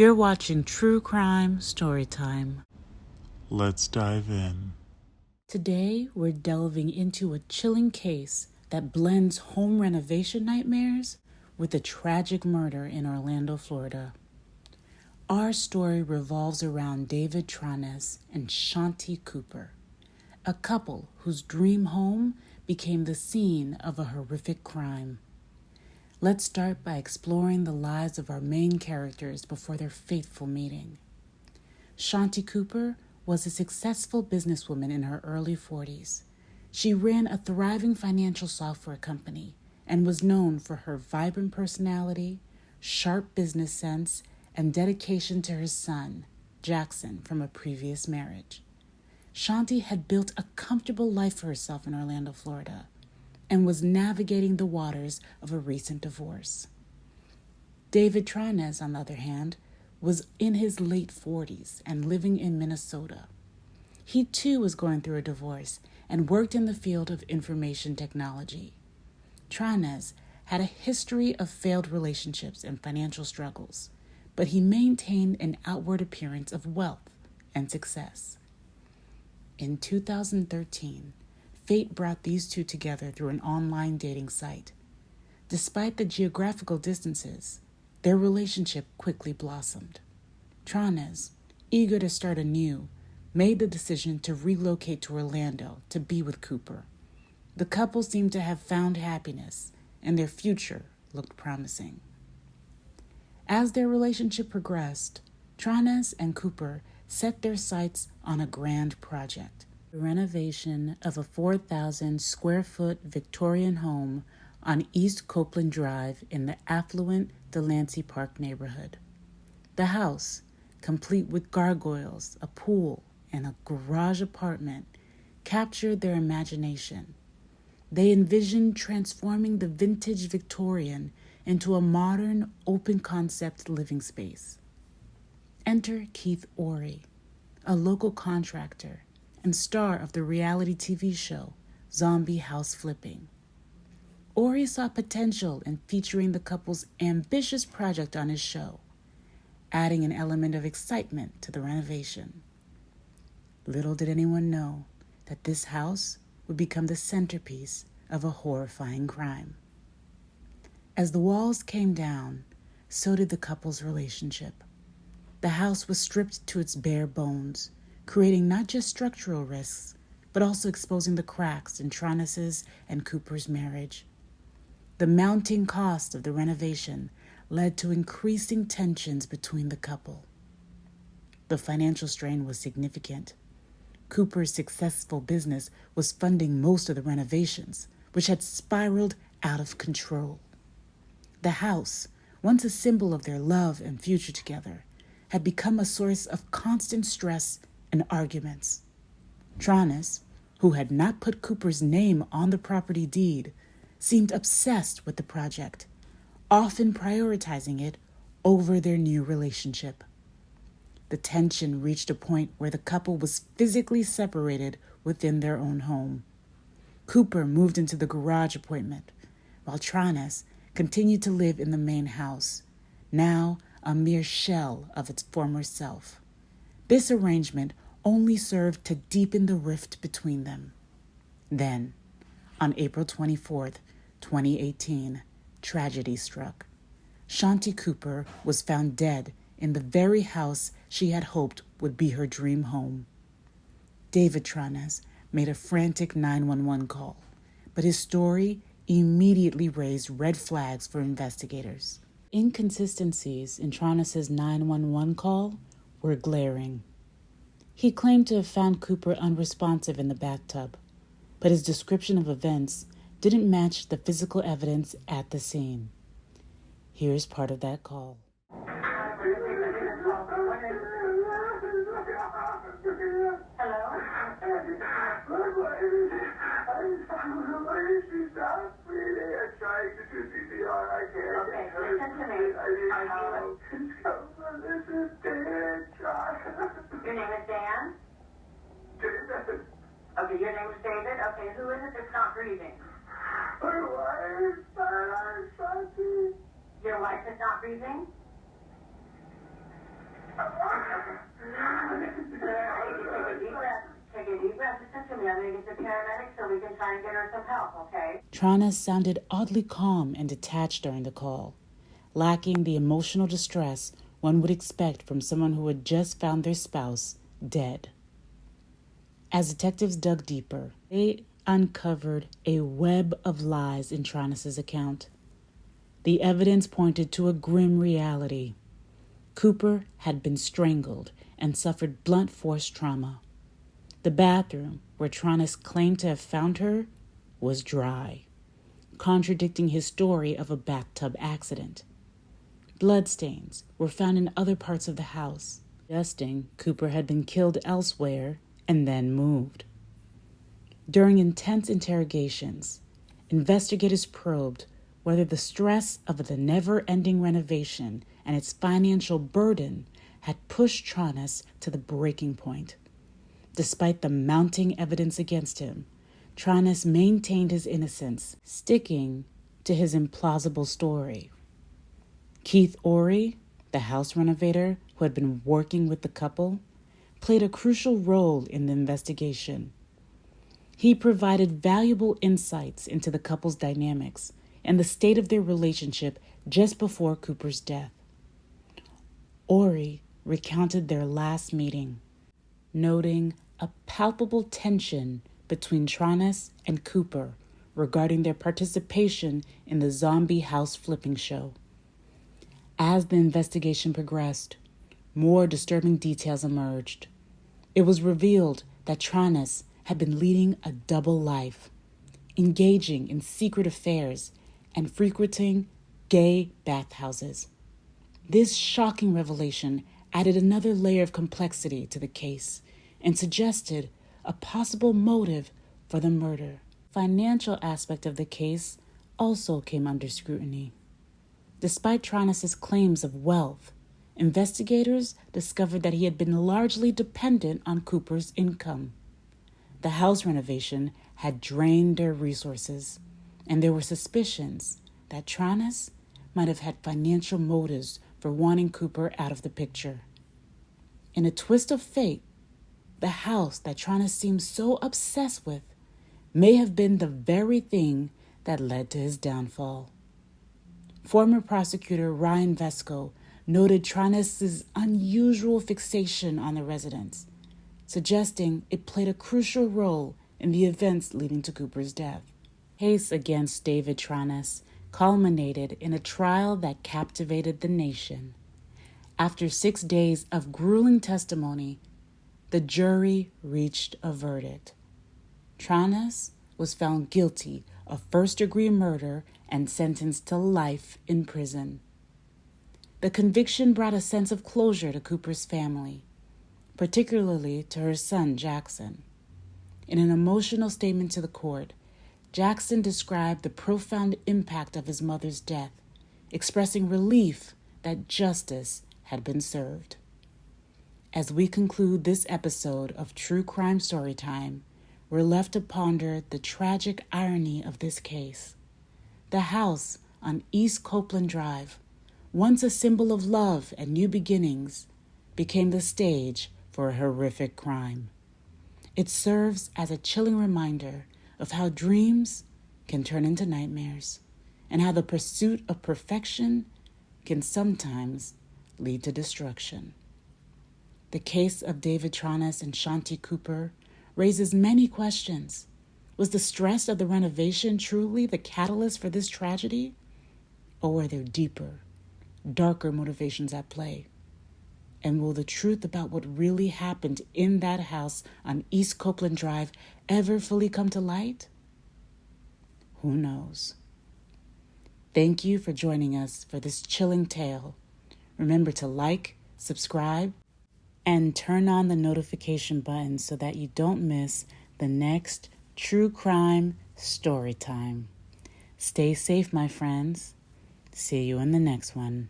You're watching True Crime Storytime. Let's dive in. Today, we're delving into a chilling case that blends home renovation nightmares with a tragic murder in Orlando, Florida. Our story revolves around David Tronnes and Shanti Cooper, a couple whose dream home became the scene of a horrific crime. Let's start by exploring the lives of our main characters before their fateful meeting. Shanti Cooper was a successful businesswoman in her early 40s. She ran a thriving financial software company and was known for her vibrant personality, sharp business sense, and dedication to her son, Jackson, from a previous marriage. Shanti had built a comfortable life for herself in Orlando, Florida, and was navigating the waters of a recent divorce. David Tronnes, on the other hand, was in his late 40s and living in Minnesota. He too was going through a divorce and worked in the field of information technology. Tronnes had a history of failed relationships and financial struggles, but he maintained an outward appearance of wealth and success. In 2013, fate brought these two together through an online dating site. Despite the geographical distances, their relationship quickly blossomed. Tronnes, eager to start anew, made the decision to relocate to Orlando to be with Cooper. The couple seemed to have found happiness, and their future looked promising. As their relationship progressed, Tronnes and Cooper set their sights on a grand project: the renovation of a 4,000-square-foot Victorian home on East Copeland Drive in the affluent Delancey Park neighborhood. The house, complete with gargoyles, a pool, and a garage apartment, captured their imagination. They envisioned transforming the vintage Victorian into a modern, open-concept living space. Enter Keith Ory, a local contractor and star of the reality TV show Zombie House Flipping. Ory saw potential in featuring the couple's ambitious project on his show, adding an element of excitement to the renovation. Little did anyone know that this house would become the centerpiece of a horrifying crime. As the walls came down, so did the couple's relationship. The house was stripped to its bare bones, creating not just structural risks, but also exposing the cracks in Tronnes' and Cooper's marriage. The mounting cost of the renovation led to increasing tensions between the couple. The financial strain was significant. Cooper's successful business was funding most of the renovations, which had spiraled out of control. The house, once a symbol of their love and future together, had become a source of constant stress and arguments. Tronnes, who had not put Cooper's name on the property deed, seemed obsessed with the project, often prioritizing it over their new relationship. The tension reached a point where the couple was physically separated within their own home. Cooper moved into the garage apartment, while Tronnes continued to live in the main house, now a mere shell of its former self. This arrangement only served to deepen the rift between them. Then, on April 24th, 2018, tragedy struck. Shanti Cooper was found dead in the very house she had hoped would be her dream home. David Tronnes made a frantic 911 call, but his story immediately raised red flags for investigators. Inconsistencies in Tronnes' 911 call were glaring. He claimed to have found Cooper unresponsive in the bathtub, but his description of events didn't match the physical evidence at the scene. Here's part of that call. Your name is Dan? Okay, your name is David? Okay, who is it that's not breathing? My wife, Shanti. Your wife is not breathing? Take a deep breath. Listen to me. I'm going to get the paramedics so we can try and get her some help, okay? Tronnes sounded oddly calm and detached during the call, lacking the emotional distress one would expect from someone who had just found their spouse dead. As detectives dug deeper, they uncovered a web of lies in Tronnes' account. The evidence pointed to a grim reality. Cooper had been strangled and suffered blunt force trauma. The bathroom where Tronnes claimed to have found her was dry, contradicting his story of a bathtub accident. Bloodstains were found in other parts of the house, suggesting Cooper had been killed elsewhere and then moved. During intense interrogations, investigators probed whether the stress of the never-ending renovation and its financial burden had pushed Tronnes to the breaking point. Despite the mounting evidence against him, Tronnes maintained his innocence, sticking to his implausible story. Keith Ory, the house renovator who had been working with the couple, played a crucial role in the investigation. He provided valuable insights into the couple's dynamics and the state of their relationship just before Cooper's death. Ory recounted their last meeting, noting a palpable tension between Tronnes and Cooper regarding their participation in the zombie house flipping show. As the investigation progressed, more disturbing details emerged. It was revealed that Tronnes had been leading a double life, engaging in secret affairs and frequenting gay bathhouses. This shocking revelation added another layer of complexity to the case and suggested a possible motive for the murder. The financial aspect of the case also came under scrutiny. Despite Tronnes' claims of wealth, investigators discovered that he had been largely dependent on Cooper's income. The house renovation had drained their resources, and there were suspicions that Tronnes might have had financial motives for wanting Cooper out of the picture. In a twist of fate, the house that Tronnes seemed so obsessed with may have been the very thing that led to his downfall. Former prosecutor Ryan Vesco noted Tronnes' unusual fixation on the residence, suggesting it played a crucial role in the events leading to Cooper's death. The case against David Tronnes culminated in a trial that captivated the nation. After 6 days of grueling testimony, the jury reached a verdict. Tronnes was found guilty of first-degree murder and sentenced to life in prison. The conviction brought a sense of closure to Cooper's family, particularly to her son, Jackson. In an emotional statement to the court, Jackson described the profound impact of his mother's death, expressing relief that justice had been served. As we conclude this episode of True Crime Storytime, we're left to ponder the tragic irony of this case. The house on East Copeland Drive, once a symbol of love and new beginnings, became the stage for a horrific crime. It serves as a chilling reminder of how dreams can turn into nightmares, and how the pursuit of perfection can sometimes lead to destruction. The case of David Tronnes and Shanti Cooper raises many questions. Was the stress of the renovation truly the catalyst for this tragedy? Or were there deeper, darker motivations at play? And will the truth about what really happened in that house on East Copeland Drive ever fully come to light? Who knows? Thank you for joining us for this chilling tale. Remember to like, subscribe, and turn on the notification button so that you don't miss the next True Crime Story Time. Stay safe, my friends. See you in the next one.